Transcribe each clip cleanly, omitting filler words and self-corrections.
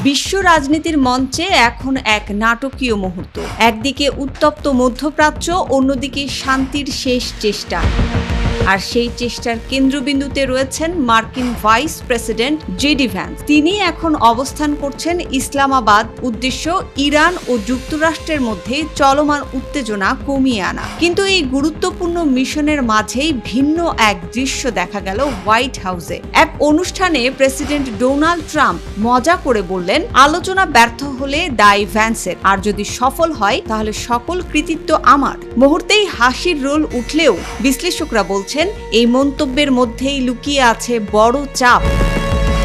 বিশ্ব রাজনীতির মঞ্চে এখন এক নাটকীয় মুহূর্ত। একদিকে উত্তপ্ত মধ্যপ্রাচ্য, অন্যদিকে শান্তির শেষ চেষ্টা। আর সেই চেষ্টার কেন্দ্রবিন্দুতে রয়েছেন মার্কিন ভাইস প্রেসিডেন্ট জেডি ভ্যান্স। তিনি এখন অবস্থান করছেন ইসলামাবাদ, উদ্দেশ্য ইরান ও যুক্তরাষ্ট্রের মধ্যে চলমান উত্তেজনা কমিয়ে আনা। কিন্তু এই গুরুত্বপূর্ণ মিশনের মাঝেই ভিন্ন এক দৃশ্য দেখা গেল হোয়াইট হাউসে। এক অনুষ্ঠানে প্রেসিডেন্ট ডোনাল্ড ট্রাম্প মজা করে বললেন, আলোচনা ব্যর্থ হলে দায় ভ্যান্সের, আর যদি সফল হয় তাহলে সকল কৃতিত্ব আমার। মুহূর্তেই হাসির রোল উঠলেও বিশ্লেষকরা বলছেন এই মন্তব্যের মধ্যেই লুকিয়ে আছে বড় চাপ,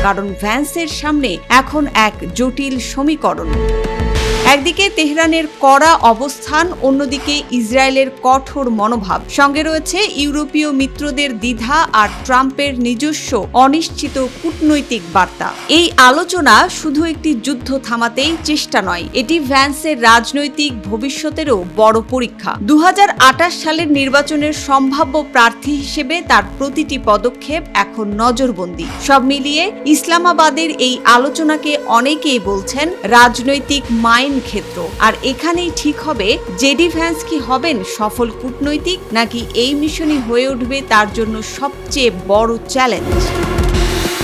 কারণ ভ্যান্সের সামনে এখন এক জটিল সমীকরণ। একদিকে তেহরানের কড়া অবস্থান, অন্যদিকে ইসরায়েলের কঠোর মনোভাব, সঙ্গে রয়েছে ইউরোপীয় মিত্রদের দ্বিধা আর ট্রাম্পের নিজস্ব অনিশ্চিত কূটনৈতিক বার্তা। এই আলোচনা শুধু একটি যুদ্ধ থামাতেই চেষ্টা নয়, এটি ভ্যান্সের রাজনৈতিক ভবিষ্যতেরও বড় পরীক্ষা। 2028 সালের নির্বাচনের সম্ভাব্য প্রার্থী হিসেবে তার প্রতিটি পদক্ষেপ এখন নজরবন্দী। সব মিলিয়ে ইসলামাবাদের এই আলোচনাকে অনেকেই বলছেন রাজনৈতিক ক্ষেত্র। আর এখানেই ঠিক হবে জেডি ভ্যান্স কি হবেন সফল কূটনৈতিক, নাকি এই মিশনই হয়ে উঠবে তার জন্য সবচেয়ে বড় চ্যালেঞ্জ।